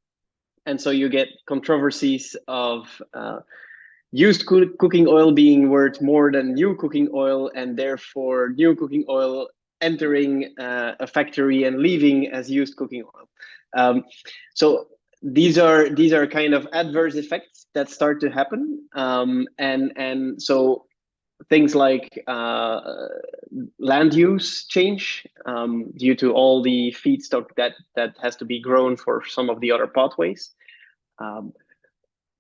And so you get controversies of used cooking oil being worth more than new cooking oil, and therefore new cooking oil entering a factory and leaving as used cooking oil. So these are kind of adverse effects that start to happen, and so things like land use change due to all the feedstock that has to be grown for some of the other pathways.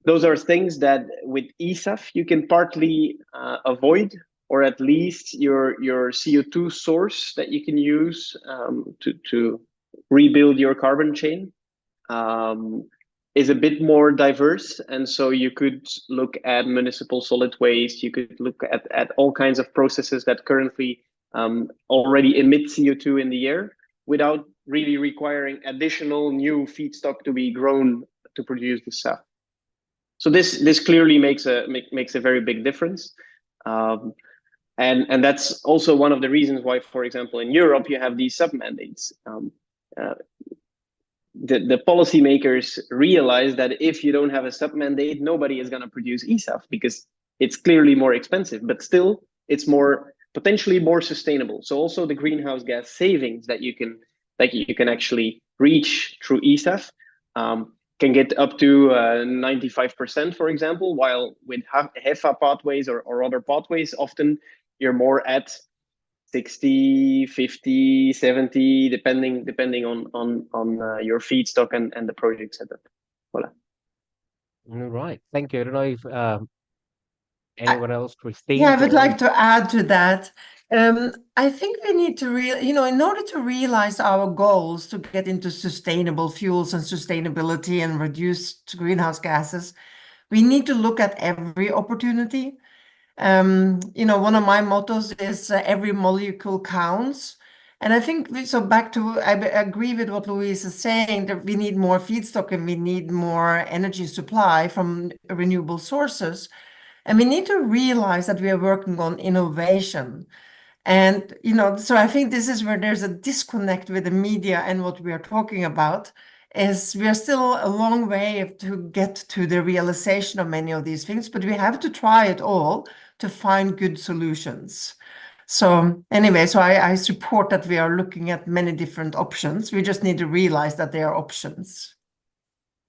Those are things that with eSAF you can partly avoid, or at least your CO2 source that you can use to rebuild your carbon chain is a bit more diverse. And so you could look at municipal solid waste, you could look at all kinds of processes that currently already emit CO2 in the air without really requiring additional new feedstock to be grown to produce the SAF. So this clearly makes a very big difference. And that's also one of the reasons why, for example, in Europe, you have these sub-mandates. The policymakers realize that if you don't have a sub-mandate, nobody is going to produce eSAF because it's clearly more expensive, but still it's potentially more sustainable. So also the greenhouse gas savings that you can actually reach through eSAF can get up to 95%, for example, while with HEFA pathways or other pathways, often you're more at 60, 50, 70, depending on your feedstock and the project setup. Voila. All right. Thank you. I don't know if anyone else, Kristine? Yeah, I would like to add to that. I think we need to in order to realize our goals to get into sustainable fuels and sustainability and reduce greenhouse gases, we need to look at every opportunity. One of my mottos is every molecule counts. And I think, so back to, I agree with what Louise is saying, that we need more feedstock and we need more energy supply from renewable sources. And we need to realize that we are working on innovation. And, so I think this is where there's a disconnect with the media and what we are talking about, is we are still a long way to get to the realization of many of these things, but we have to try it all to find good solutions. So anyway, so I support that we are looking at many different options. We just need to realize that they are options.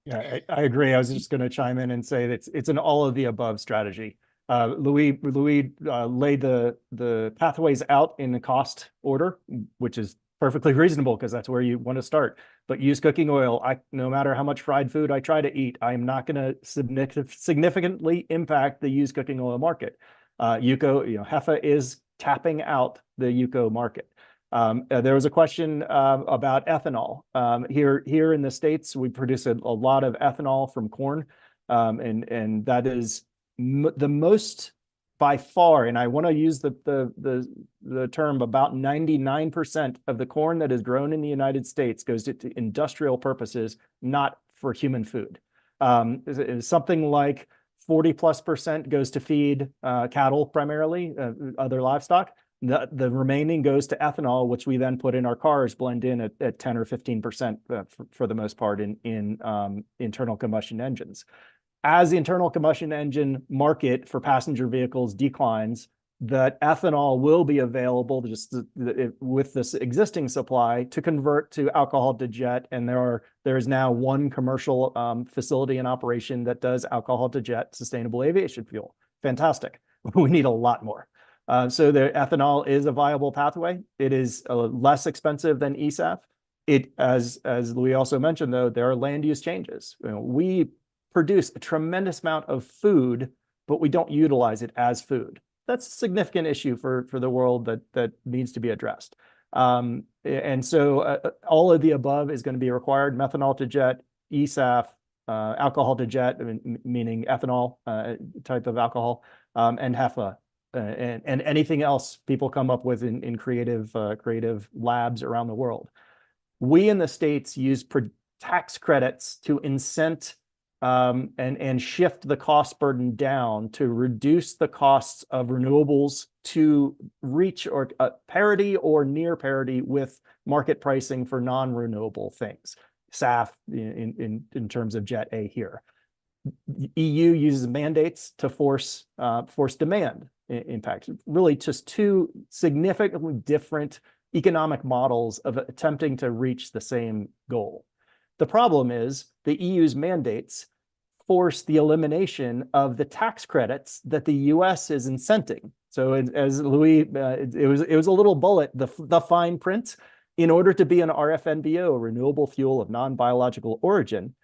Yeah, I agree. I was just going to chime in and say that it's an all of the above strategy. Louis laid the pathways out in the cost order, which is perfectly reasonable because that's where you want to start. But used cooking oil, no matter how much fried food I try to eat, I am not going to significantly impact the used cooking oil market. HEFA is tapping out the UCO market. There was a question about ethanol. Here in the States, we produce a lot of ethanol from corn, and that is the most by far, and I want to use the term, about 99% of the corn that is grown in the United States goes to industrial purposes, not for human food. Something like 40+% goes to feed cattle primarily, other livestock. The remaining goes to ethanol, which we then put in our cars, blend in at 10 or 15% for the most part in internal combustion engines. As the internal combustion engine market for passenger vehicles declines, that ethanol will be available with this existing supply to convert to alcohol to jet. And there is now one commercial facility in operation that does alcohol to jet sustainable aviation fuel. Fantastic. We need a lot more. So the ethanol is a viable pathway. It is less expensive than eSAF. As Louis also mentioned, though, there are land use changes. We produce a tremendous amount of food, but we don't utilize it as food. That's a significant issue for the world that needs to be addressed. And so all of the above is going to be required: methanol to jet, eSAF, alcohol to jet, meaning ethanol type of alcohol, and HEFA, and anything else people come up with in creative labs around the world. We in the States use tax credits to incent and shift the cost burden down to reduce the costs of renewables to reach or parity or near parity with market pricing for non-renewable things, SAF in terms of Jet A here. The EU uses mandates to force demand impact. Really just two significantly different economic models of attempting to reach the same goal. The problem is the EU's mandates force the elimination of the tax credits that the US is incenting. So as Louis, it was a little bullet, the fine print. In order to be an RFNBO, renewable fuel of non-biological origin,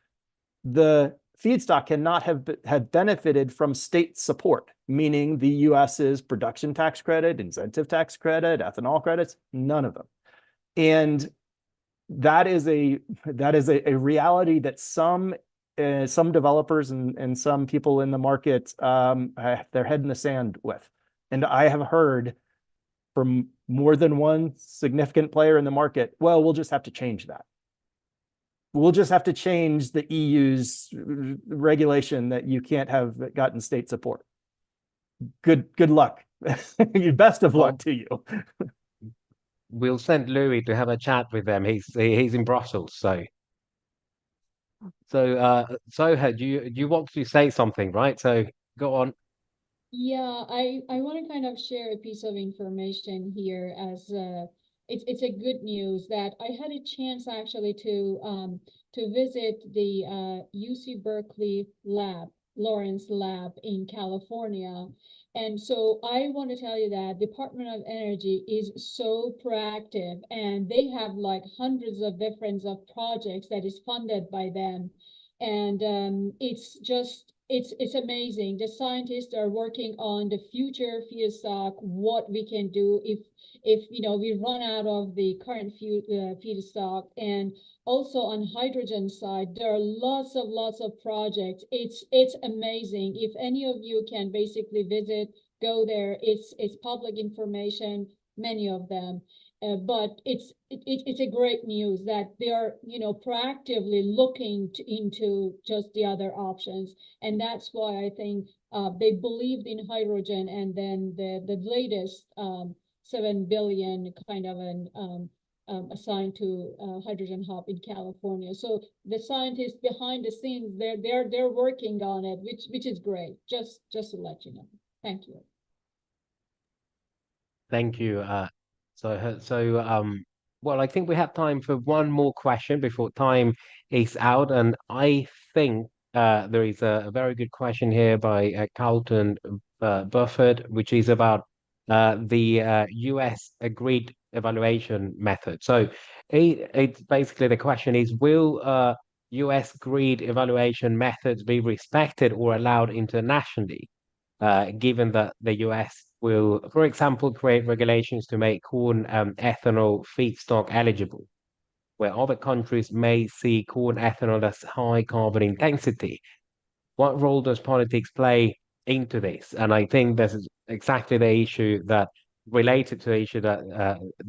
the feedstock cannot have benefited from state support, meaning the US's production tax credit, incentive tax credit, ethanol credits, none of them. And that is a reality that some developers and some people in the market have their head in the sand with. And I have heard from more than one significant player in the market, well, we'll just have to change that. We'll just have to change the EU's regulation that you can't have gotten state support. Good luck. Best of luck to you. We'll send Louis to have a chat with them. He's in Brussels, so Soha, do you want to say something, right? So go on. Yeah, I want to kind of share a piece of information here as it's a good news that I had a chance actually to visit the UC Berkeley lab, Lawrence lab in California. And so I want to tell you that Department of Energy is so proactive, and they have like hundreds of different projects that is funded by them. And it's amazing. The scientists are working on the future feedstock, what we can do if we run out of the current feedstock. And also on hydrogen side, there are lots of projects. It's amazing. If any of you can basically visit go there. It's public information, many of them. But it's a great news that they are, you know, proactively looking into just the other options. And that's why I think they believed in hydrogen, and then the latest 7 billion kind of an assigned to hydrogen hub in California. So the scientists behind the scenes, they're working on it, which is great. Just to let you know. Thank you. Thank you. Well, I think we have time for one more question before time is out, and I think there is a very good question here by Carlton Buffett, which is about the US agreed evaluation method. So it's basically the question is, will US agreed evaluation methods be respected or allowed internationally? Given that the US will, for example, create regulations to make corn ethanol feedstock eligible, where other countries may see corn ethanol as high carbon intensity. What role does politics play into this? And I think this is exactly the issue that related to the issue that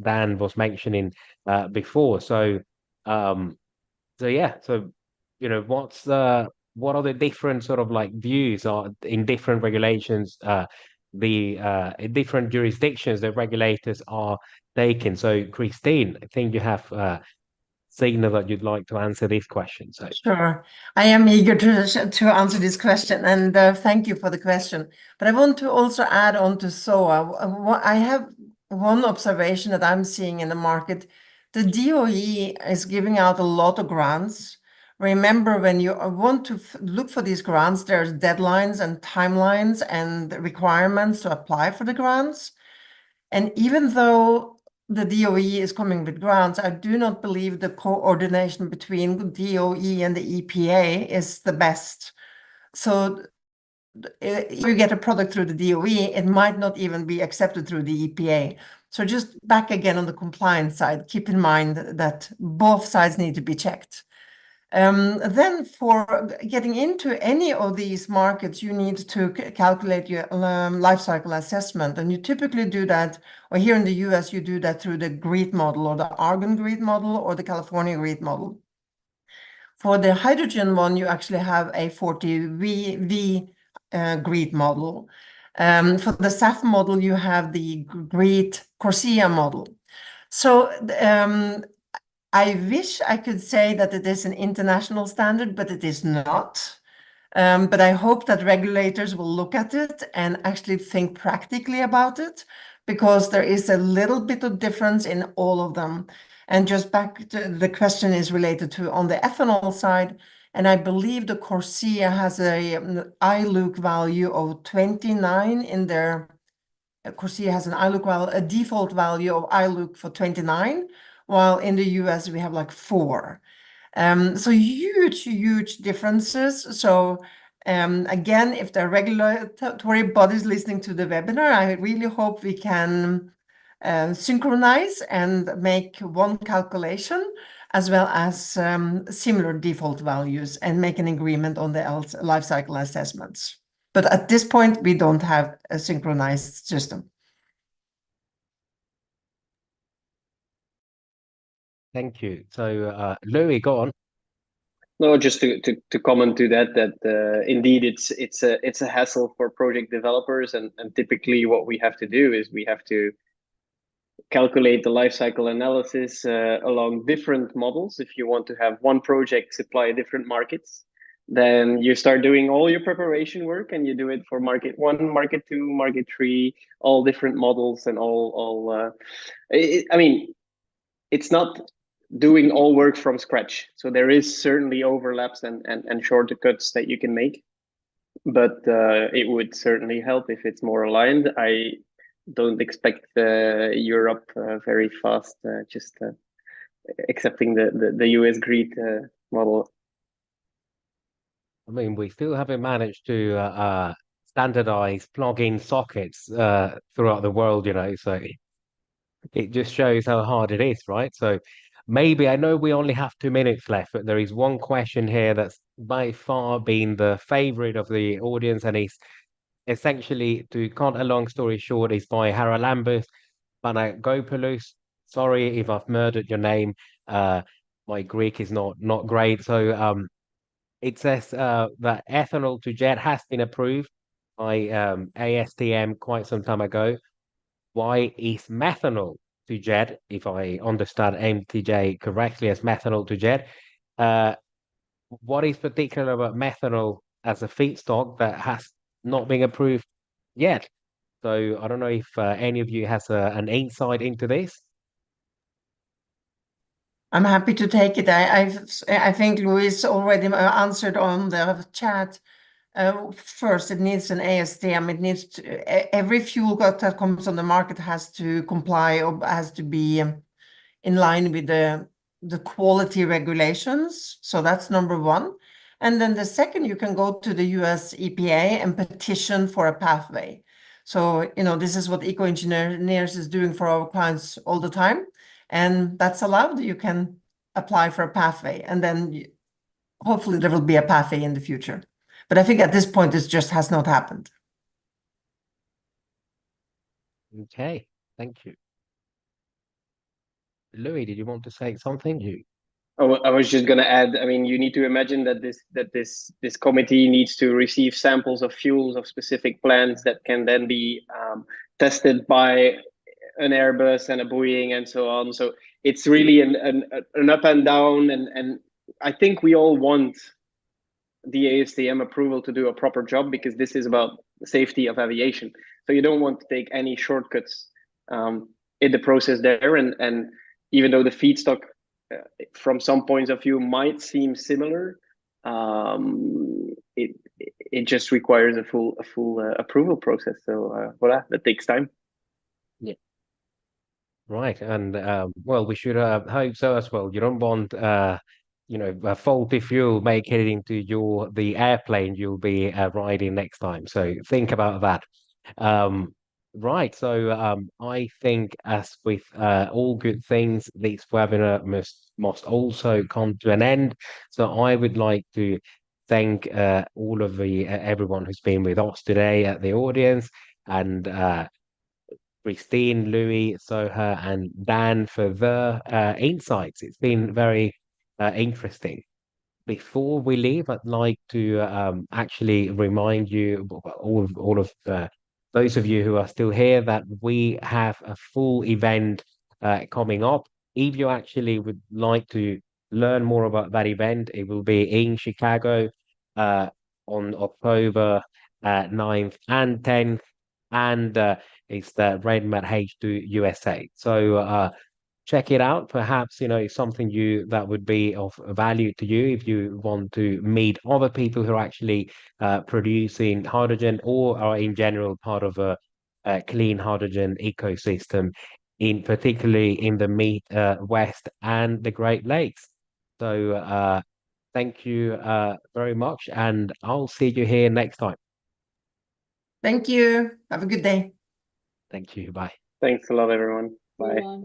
Dan was mentioning before. Um, so you know, what are the different sort of like views are in different regulations, in different jurisdictions that regulators are taking? So Kristine, I think you have signaled that you'd like to answer this question. So Sure, I am eager to answer this question, and thank you for the question. But I want to also add on to SOA. I have one observation that I'm seeing in the market. The DOE is giving out a lot of grants. Remember, when you want to look for these grants, there's deadlines and timelines and requirements to apply for the grants. And even though the DOE is coming with grants, I do not believe the coordination between DOE and the EPA is the best. So if you get a product through the DOE, it might not even be accepted through the EPA. So just back again on the compliance side, keep in mind that both sides need to be checked. Then for getting into any of these markets, you need to calculate your life cycle assessment. And you typically do that, or here in the US, you do that through the GREET model or the Argonne GREET model or the California GREET model. For the hydrogen one, you actually have a 40V GREET model. For the SAF model, you have the GREET CORSIA model. So I wish I could say that it is an international standard, but it is not. But I hope that regulators will look at it and actually think practically about it, because there is a little bit of difference in all of them. And just back to the question is related to on the ethanol side, and I believe the CORSIA has a ILUC value of 29 in their, CORSIA has an ILUC value, a default value of ILUC for 29, while in the US we have like 4. So huge differences. So again, if there are regulatory bodies listening to the webinar, I really hope we can synchronize and make one calculation as well as similar default values and make an agreement on the life cycle assessments. But at this point, we don't have a synchronized system. thank you. So Louis, go on. No, just to comment to that indeed it's a hassle for project developers, and typically what we have to do is we have to calculate the life cycle analysis along different models. If you want to have one project supply different markets, then you start doing all your preparation work and you do it for market 1, market 2, market 3, all different models and I mean, it's not doing all work from scratch. So there is certainly overlaps and shortcuts that you can make, but it would certainly help if it's more aligned. I don't expect Europe very fast just accepting the US GREET model. I mean, we still haven't managed to standardize plug-in sockets throughout the world, you know, so it just shows how hard it is, right? So maybe, I know we only have 2 minutes left, but there is one question here that's by far been the favorite of the audience, and it's essentially, to cut a long story short, is by Haralambos Panagopoulos. Sorry if I've murdered your name. My Greek is not great. So it says that ethanol to jet has been approved by ASTM quite some time ago. Why is methanol to jet, if I understand MTJ correctly, as methanol to jet? What is particular about methanol as a feedstock that has not been approved yet? So I don't know if any of you has an insight into this. I'm happy to take it. I think Luis already answered on the chat. First, it needs an ASTM. It needs to, every fuel that comes on the market has to comply or has to be in line with the quality regulations. So that's number one. And then the second, you can go to the US EPA and petition for a pathway. So, this is what EcoEngineers is doing for our clients all the time. And that's allowed. You can apply for a pathway, and then hopefully there will be a pathway in the future. But I think at this point, this just has not happened. Okay, thank you. Louis, did you want to say something? I was just going to add, I mean, you need to imagine that this committee needs to receive samples of fuels of specific plants that can then be tested by an Airbus and a Boeing and so on. So it's really an up and down, and I think we all want the ASTM approval to do a proper job, because this is about the safety of aviation. So you don't want to take any shortcuts in the process there. And even though the feedstock from some points of view might seem similar, it just requires a full approval process. So voilà, that takes time. Yeah. Right, and well, we should hope so as well. You don't want a faulty fuel making it into the airplane you'll be riding next time. So think about that. Right, so I think, as with all good things, this webinar must also come to an end. So I would like to thank all of everyone who's been with us today at the audience, and Kristine, Louis, Soha, and Dan for their insights. It's been very interesting. Before we leave, I'd like to actually remind you, all of those of you who are still here, that we have a full event coming up. If you actually would like to learn more about that event, it will be in Chicago on October 9th and 10th, and it's the RedMat H2 USA. So check it out. Perhaps, something that would be of value to you if you want to meet other people who are actually producing hydrogen, or are in general part of a clean hydrogen ecosystem, particularly in the Midwest and the Great Lakes. So thank you very much, and I'll see you here next time. Thank you. Have a good day. Thank you. Bye. Thanks a lot, everyone. Bye. Everyone.